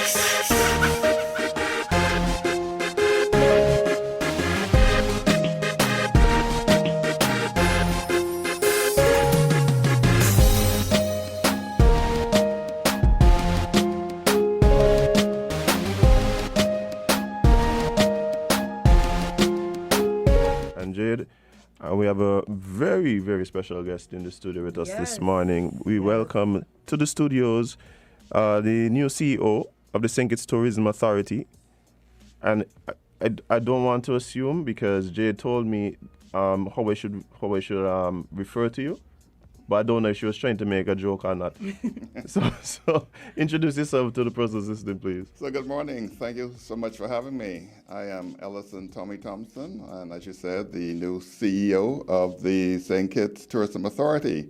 We have a very, very special guest in the studio with us this morning. We welcome to the studios the new CEO of the St. Kitts Tourism Authority. And I don't want to assume, because Jade told me how I should refer to you. But I don't know if she was trying to make a joke or not. So introduce yourself to the person's assistant, please. So good morning. Thank you so much for having me. I am Ellison Thompson, and as you said, the new CEO of the St. Kitts Tourism Authority.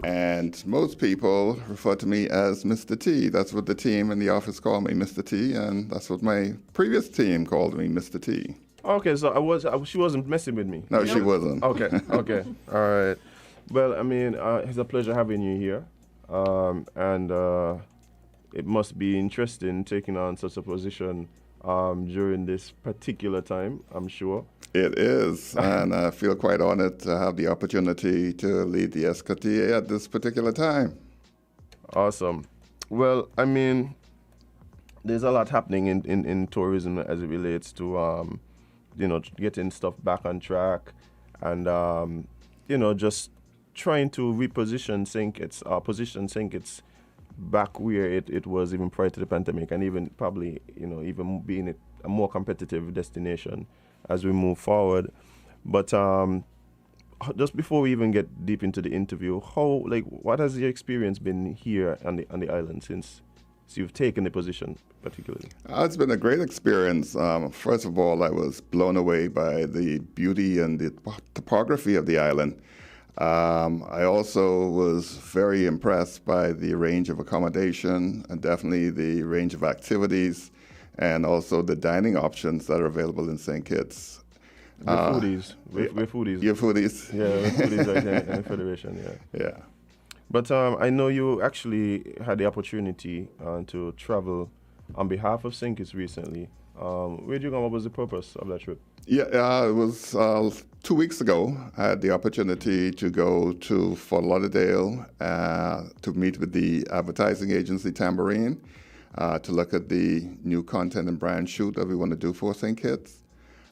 And most people refer to me as Mr. T. That's what the team in the office call me, Mr. T, and that's what my previous team called me, Mr. T. Okay, so she wasn't messing with me. No, she wasn't. Okay, all right. Well, I mean, it's a pleasure having you here, and it must be interesting taking on such a position during this particular time, I'm sure. It is, and I feel quite honored to have the opportunity to lead the SKTA at this particular time. Awesome. Well, I mean, there's a lot happening in tourism as it relates to, getting stuff back on track and, just trying to reposition St. Kitts back where it was even prior to the pandemic, and even probably, even being a more competitive destination as we move forward. But just before we even get deep into the interview, what has your experience been here on the island since you've taken the position particularly? It's been a great experience. First of all, I was blown away by the beauty and the topography of the island. I also was very impressed by the range of accommodation and definitely the range of activities and also the dining options that are available in St. Kitts. We're foodies. We're foodies. You're foodies? Yeah, we're foodies like in the Federation, yeah. Yeah. But I know you actually had the opportunity to travel on behalf of St. Kitts recently. Where did you go? What was the purpose of that trip? Yeah, it was 2 weeks ago. I had the opportunity to go to Fort Lauderdale to meet with the advertising agency Tambourine to look at the new content and brand shoot that we want to do for St. Kitts.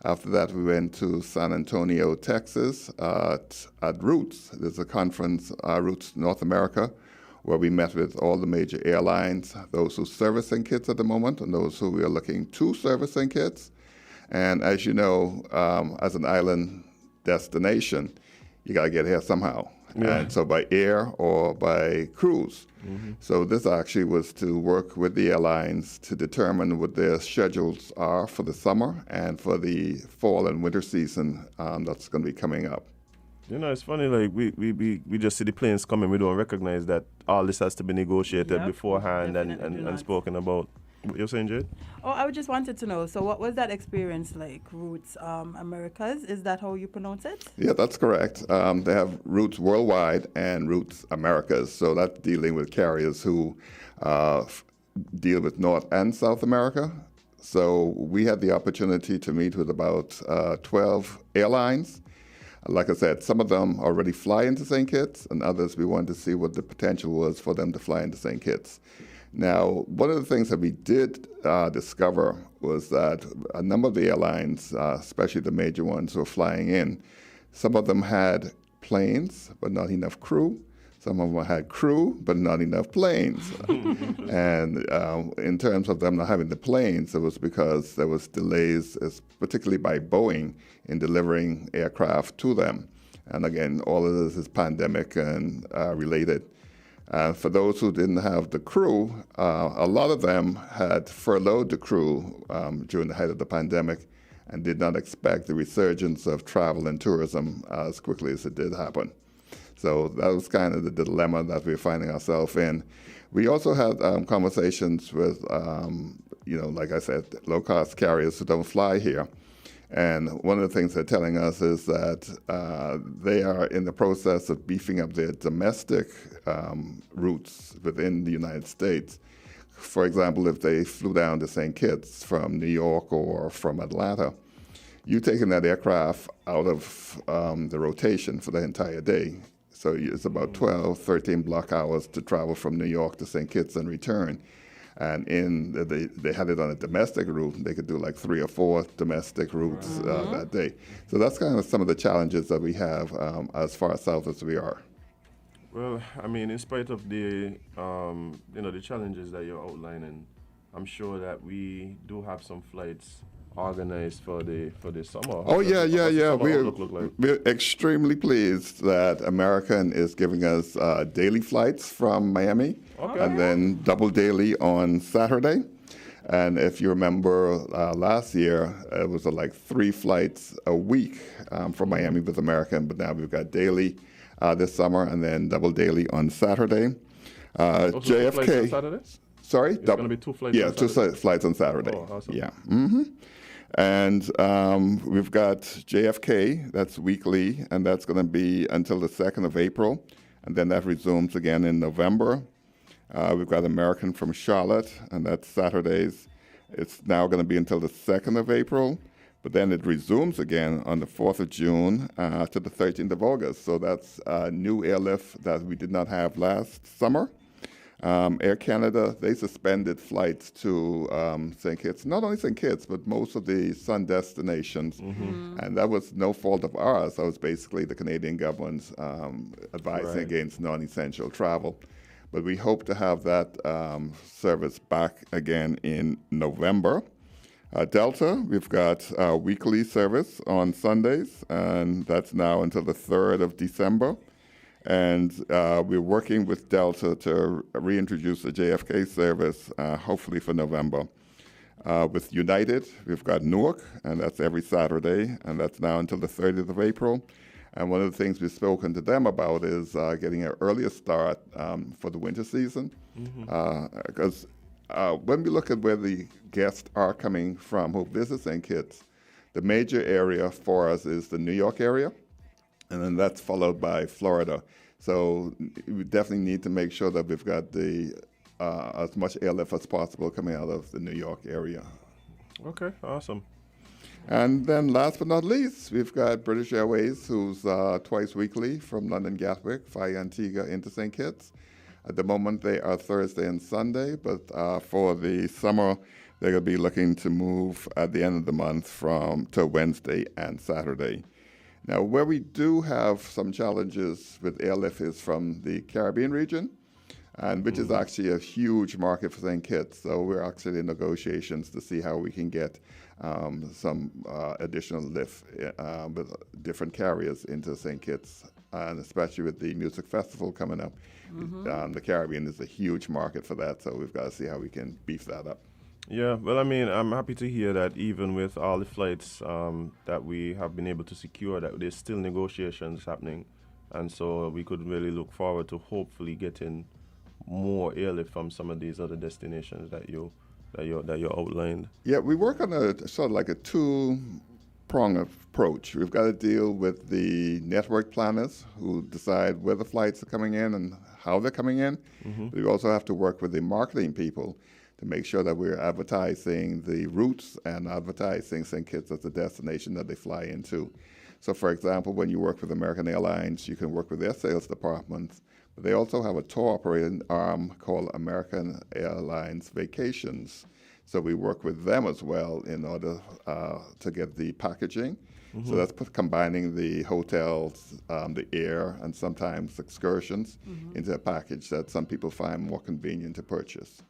After that, we went to San Antonio, Texas at Roots. There's a conference, Roots North America, where we met with all the major airlines, those who service St. Kitts at the moment and those who we are looking to service St. Kitts. And as you know, as an island destination, you got to get here somehow. Yeah. And so by air or by cruise. Mm-hmm. So this actually was to work with the airlines to determine what their schedules are for the summer and for the fall and winter season that's going to be coming up. It's funny, like we just see the planes coming, we don't recognize that all this has to be negotiated beforehand and spoken about. What you're saying, Jade? Oh, I just wanted to know, so what was that experience like, Roots Americas? Is that how you pronounce it? Yeah, that's correct. They have Roots Worldwide and Roots Americas, so that's dealing with carriers who deal with North and South America. So we had the opportunity to meet with about 12 airlines. Like I said, some of them already fly into St. Kitts, and others we wanted to see what the potential was for them to fly into St. Kitts. Now, one of the things that we did discover was that a number of the airlines, especially the major ones who were flying in, some of them had planes, but not enough crew. Some of them had crew, but not enough planes. And in terms of them not having the planes, it was because there was delays, particularly by Boeing, in delivering aircraft to them. And again, all of this is pandemic and related. For those who didn't have the crew, a lot of them had furloughed the crew during the height of the pandemic and did not expect the resurgence of travel and tourism as quickly as it did happen. So that was kind of the dilemma that we were finding ourselves in. We also had conversations with, like I said, low-cost carriers who don't fly here. And one of the things they're telling us is that they are in the process of beefing up their domestic routes within the United States for example, if they flew down to St. Kitts from New York or from Atlanta, you taking that aircraft out of the rotation for the entire day. So it's about 12, 13 block hours to travel from New York to St. Kitts and return. And they had it on a domestic route. They could do like 3 or 4 domestic routes that day. So that's kind of some of the challenges that we have as far south as we are. Well, I mean, in spite of the the challenges that you're outlining, I'm sure that we do have some flights organized for the summer. Oh yeah. Look like? We're extremely pleased that American is giving us daily flights from Miami, and then double daily on Saturday. And if you remember last year, it was like 3 flights a week from Miami with American, but now we've got daily this summer and then double daily on Saturday. Also, 2 flights on Saturday? Sorry? It's going to be 2 flights on Saturday? Yeah, 2 flights on Saturday. Oh, awesome. Yeah. Mm-hmm. And we've got JFK, that's weekly, and that's going to be until the 2nd of April, and then that resumes again in November. We've got American from Charlotte, and that's Saturdays. It's now going to be until the 2nd of April, but then it resumes again on the 4th of June to the 13th of August. So that's a new airlift that we did not have last summer. Air Canada, they suspended flights to St. Kitts, not only St. Kitts, but most of the sun destinations. And that was no fault of ours. That was basically the Canadian government's advising against non-essential travel. But we hope to have that service back again in November. Delta, we've got a weekly service on Sundays, and that's now until the 3rd of December. And we're working with Delta to reintroduce the JFK service, hopefully for November. With United, we've got Newark, and that's every Saturday, and that's now until the 30th of April. And one of the things we've spoken to them about is getting an earlier start for the winter season. Because when we look at where the guests are coming from who visit St. Kitts, the major area for us is the New York area, and then that's followed by Florida. So we definitely need to make sure that we've got the as much airlift as possible coming out of the New York area. Okay, awesome. And then last but not least, we've got British Airways, who's twice weekly from London Gatwick via Antigua into St. Kitts. At the moment, they are Thursday and Sunday, but for the summer, they're going to be looking to move at the end of the month to Wednesday and Saturday. Now, where we do have some challenges with airlift is from the Caribbean region, and which is actually a huge market for St. Kitts. So we're actually in negotiations to see how we can get some additional lift with different carriers into St. Kitts, and especially with the music festival coming up. The Caribbean is a huge market for that, so we've got to see how we can beef that up. Yeah, well, I mean, I'm happy to hear that even with all the flights that we have been able to secure, that there's still negotiations happening, and so we could really look forward to hopefully getting more airlift from some of these other destinations that you outlined. Yeah, we work on a sort of like a 2-prong approach. We've got to deal with the network planners who decide where the flights are coming in and how they're coming in. But we also have to work with the marketing people to make sure that we're advertising the routes and advertising St. Kitts as a destination that they fly into. So, for example, when you work with American Airlines, you can work with their sales departments. But they also have a tour operating arm called American Airlines Vacations. So we work with them as well in order to get the packaging. So that's combining the hotels, the air, and sometimes excursions into a package that some people find more convenient to purchase.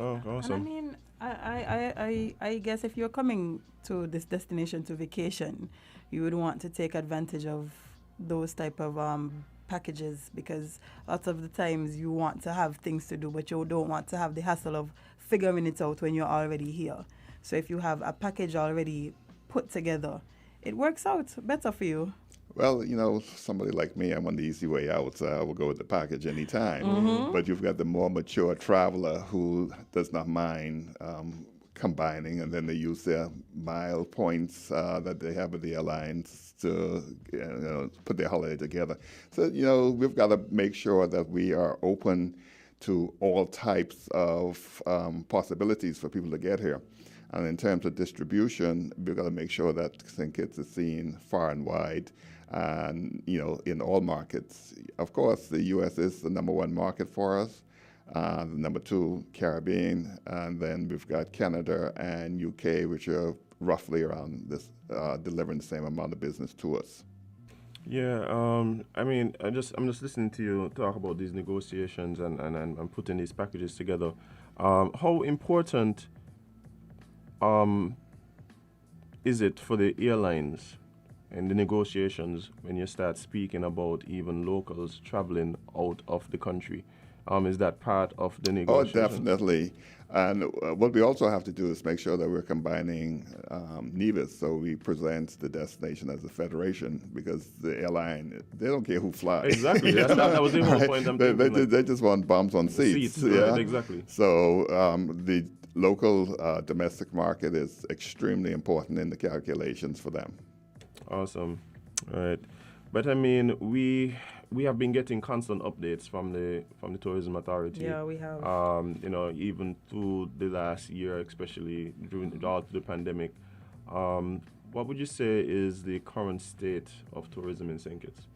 Oh, awesome. And I mean, I guess if you're coming to this destination to vacation, you would want to take advantage of those type of packages, because lots of the times you want to have things to do, but you don't want to have the hassle of figuring it out when you're already here. So if you have a package already put together, it works out better for you. Well, you know, somebody like me, I'm on the easy way out, so I will go with the package anytime. But you've got the more mature traveler who does not mind combining, and then they use their mile points that they have with the airlines to put their holiday together. So, you know, we've got to make sure that we are open to all types of possibilities for people to get here. And in terms of distribution, we've got to make sure that St. Kitts is seen far and wide, and in all markets. Of course, the U.S. is the number one market for us. The number two, Caribbean, and then we've got Canada and UK, which are roughly around this, delivering the same amount of business to us. Yeah, I'm just listening to you talk about these negotiations and putting these packages together. How important is it for the airlines and the negotiations when you start speaking about even locals traveling out of the country? Is that part of the negotiation? Oh, definitely. And what we also have to do is make sure that we're combining NEVIS, so we present the destination as a federation, because the airline, they don't care who flies. Exactly. That was the whole point I'm thinking. They just want bums on seats. Yeah? Right, exactly. So the local domestic market is extremely important in the calculations for them. Awesome. All right. But I mean, we have been getting constant updates from the tourism authority. Yeah, we have. Even through the last year, especially during the pandemic. What would you say is the current state of tourism in St. Kitts?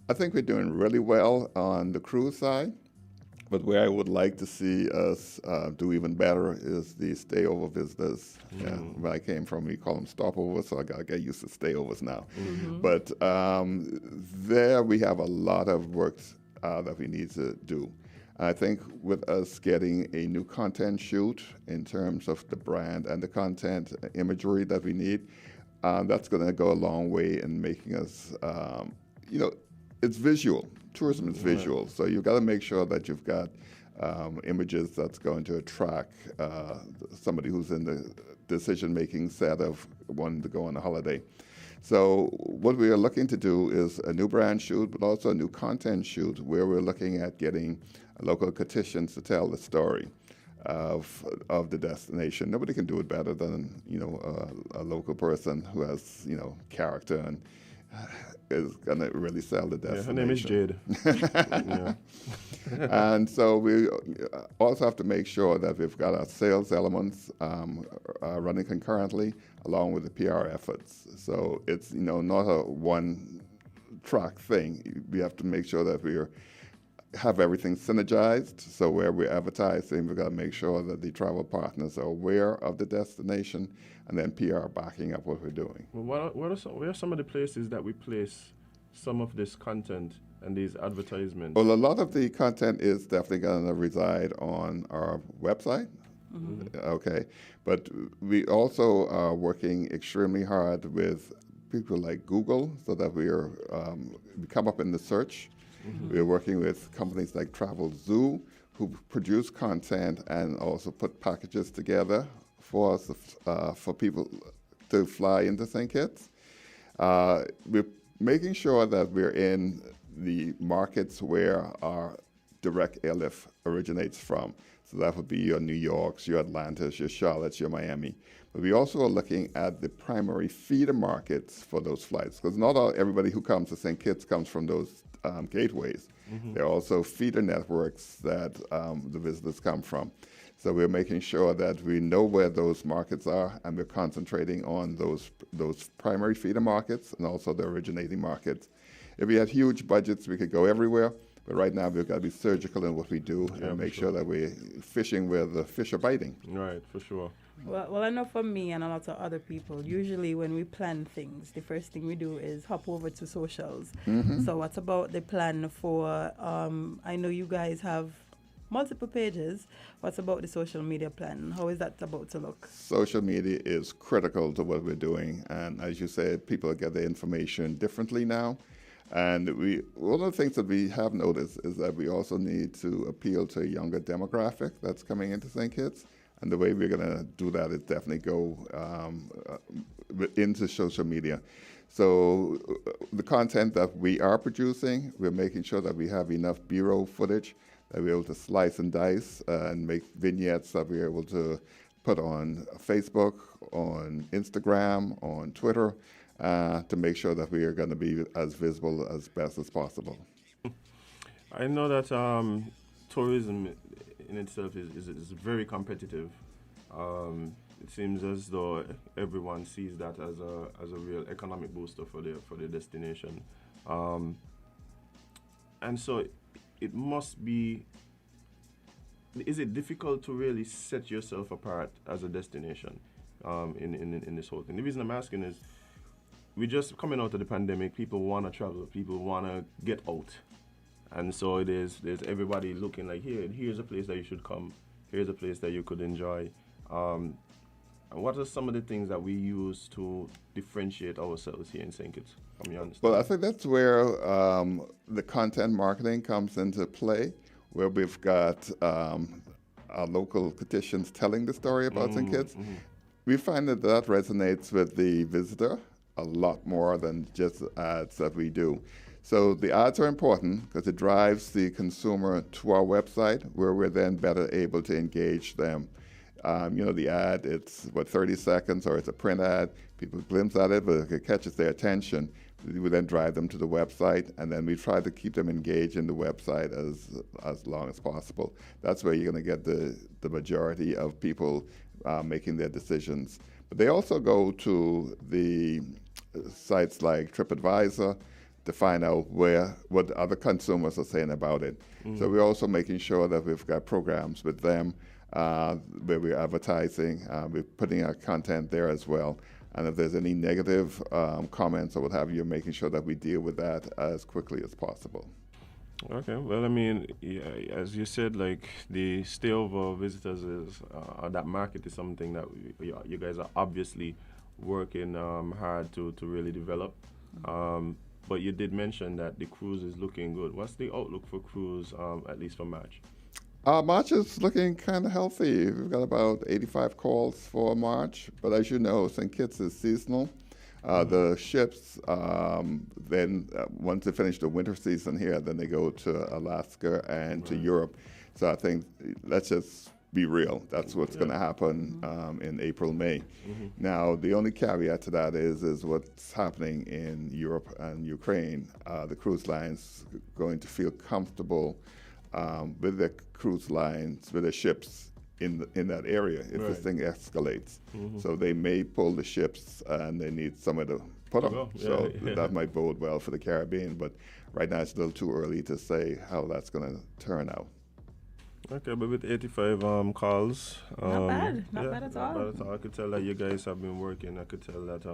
I think we're doing really well on the cruise side, but where I would like to see us do even better is the stayover visitors. Yeah, where I came from, we call them stopovers, so I got to get used to stayovers now. Mm-hmm. But there we have a lot of work that we need to do. I think with us getting a new content shoot in terms of the brand and the content imagery that we need, that's going to go a long way in making us, it's visual. Tourism is visual, so you've got to make sure that you've got images that's going to attract somebody who's in the decision-making set of wanting to go on a holiday. So what we are looking to do is a new brand shoot, but also a new content shoot where we're looking at getting local Kittitians to tell the story of the destination. Nobody can do it better than a local person who has character and is going to really sell the destination. Yeah, her name is Jade. And so we also have to make sure that we've got our sales elements running concurrently along with the PR efforts. So it's not a one-track thing. We have to make sure that we have everything synergized. So where we're advertising, we've got to make sure that the travel partners are aware of the destination, and then PR backing up what we're doing. Well, where are some of the places that we place some of this content and these advertisements? Well, a lot of the content is definitely going to reside on our website. Mm-hmm. Okay. But we also are working extremely hard with people like Google so that we come up in the search. Mm-hmm. We're working with companies like Travel Zoo, who produce content and also put packages together for us, for people to fly into St. Kitts. We're making sure that we're in the markets where our direct airlift originates from. So that would be your New Yorks, your Atlantas, your Charlottes, your Miami. But we also are looking at the primary feeder markets for those flights, because not everybody who comes to St. Kitts comes from those gateways. Mm-hmm. There are also feeder networks that the visitors come from. So we're making sure that we know where those markets are, and we're concentrating on those primary feeder markets and also the originating markets. If we had huge budgets, we could go everywhere. But right now, we've got to be surgical in what we do and make sure that we're fishing where the fish are biting. Right, for sure. Well, I know for me and a lot of other people, usually when we plan things, the first thing we do is hop over to socials. Mm-hmm. So what about the plan for, I know you guys have multiple pages. What's about the social media plan? How is that about to look? Social media is critical to what we're doing. And as you said, people get the information differently now. And one of the things that we have noticed is that we also need to appeal to a younger demographic that's coming into St. Kitts. And the way we're going to do that is definitely go into social media. So the content that we are producing, we're making sure that we have enough bureau footage that we're able to slice and dice and make vignettes that we're able to put on Facebook, on Instagram, on Twitter, to make sure that we are going to be as visible as best as possible. I know that tourism in itself is very competitive. It seems as though everyone sees that as a real economic booster for the destination, and so it must be. Is it difficult to really set yourself apart as a destination in this whole thing? The reason I'm asking is we're just coming out of the pandemic. People want to travel. People want to get out. And so there's everybody looking like, here's a place that you should come. Here's a place that you could enjoy. And what are some of the things that we use to differentiate ourselves here in St. Kitts? Well, I think that's where the content marketing comes into play, where we've got our local Kittitians telling the story about St. Kitts. Mm-hmm. We find that resonates with the visitor a lot more than just the ads that we do. So the ads are important because it drives the consumer to our website, where we're then better able to engage them. The ad, it's 30 seconds, or it's a print ad. People glimpse at it, but it catches their attention. We would then drive them to the website, and then we try to keep them engaged in the website as long as possible. That's where you're going to get the majority of people making their decisions. But they also go to the sites like TripAdvisor to find out what other consumers are saying about it. Mm. So we're also making sure that we've got programs with them where we're advertising. We're putting our content there as well. And if there's any negative comments or what have you, making sure that we deal with that as quickly as possible. Okay, well, I mean, as you said, like the stayover visitors that market is something that you guys are obviously working hard to really develop. But you did mention that the cruise is looking good. What's the outlook for cruise, at least for March? March is looking kind of healthy. We've got about 85 calls for March. But as you know, St. Kitts is seasonal. The ships, then once they finish the winter season here, then they go to Alaska and to Europe. So I think let's just be real. That's what's going to happen in April, May. Mm-hmm. Now, the only caveat to that is what's happening in Europe and Ukraine. The cruise lines going to feel comfortable with the cruise lines, with the ships in that area if this thing escalates. Mm-hmm. So they may pull the ships and they need somewhere to put them. That might bode well for the Caribbean, but right now it's a little too early to say how that's going to turn out. Okay, but with 85 calls. Not bad at all. Not bad at all. I could tell that you guys have been working. I could tell that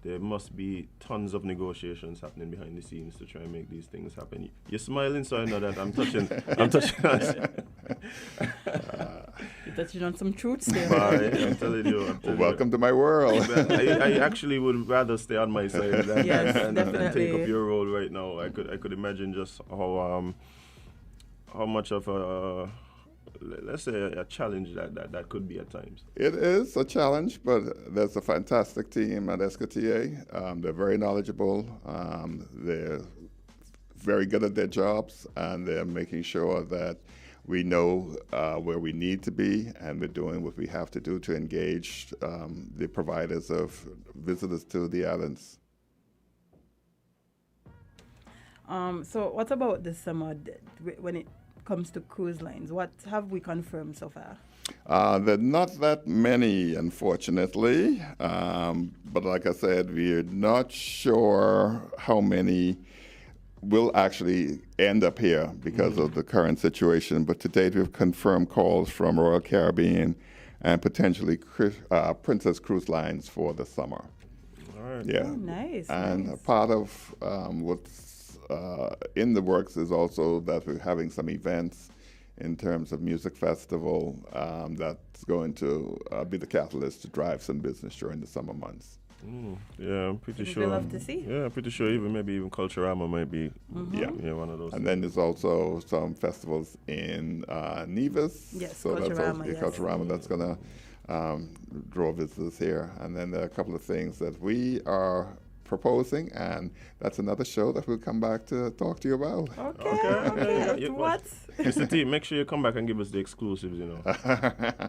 there must be tons of negotiations happening behind the scenes to try and make these things happen. You're smiling, so I know that I'm touching. You're touching on some truths there. I'm telling you. Welcome to my world. I actually would rather stay on my side than take up your role right now. I could imagine just how much of a, let's say, a challenge that could be at times. It is a challenge, but there's a fantastic team at SKTA. They're very knowledgeable. They're very good at their jobs, and they're making sure that we know where we need to be, and we're doing what we have to do to engage the providers of visitors to the islands. So what about this summer when it comes to cruise lines? What have we confirmed so far? There are not that many, unfortunately. But like I said, we're not sure how many will actually end up here because of the current situation. But to date, we've confirmed calls from Royal Caribbean and potentially Princess Cruise Lines for the summer. All right. Yeah. Oh, nice. And nice. Part of what's in the works is also that we're having some events in terms of music festival that's going to be the catalyst to drive some business during the summer months. Yeah, I'm pretty sure. We'd love to see. Yeah, I'm pretty sure even Culturama might be one of those. And then there's also some festivals in Nevis. Yes, so Culturama. Culturama that's going to draw visitors here. And then there are a couple of things that we are proposing, and that's another show that we'll come back to talk to you about. Okay. What? Mr. T, make sure you come back and give us the exclusives,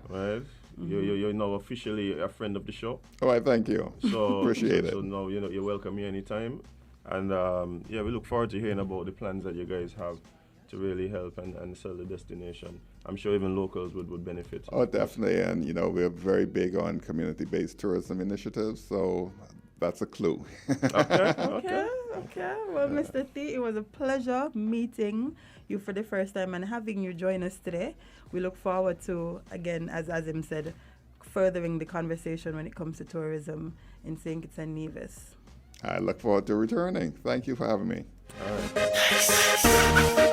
right? You're now officially a friend of the show. Oh, I thank you. So appreciate it. So now you're welcome here anytime, and we look forward to hearing about the plans that you guys have really help and sell the destination. I'm sure even locals would benefit. Oh, definitely. And, we're very big on community-based tourism initiatives, so that's a clue. Okay. Well, Mr. T, it was a pleasure meeting you for the first time and having you join us today. We look forward to, again, as Azim said, furthering the conversation when it comes to tourism in St. Kitts and Nevis. I look forward to returning. Thank you for having me. All right.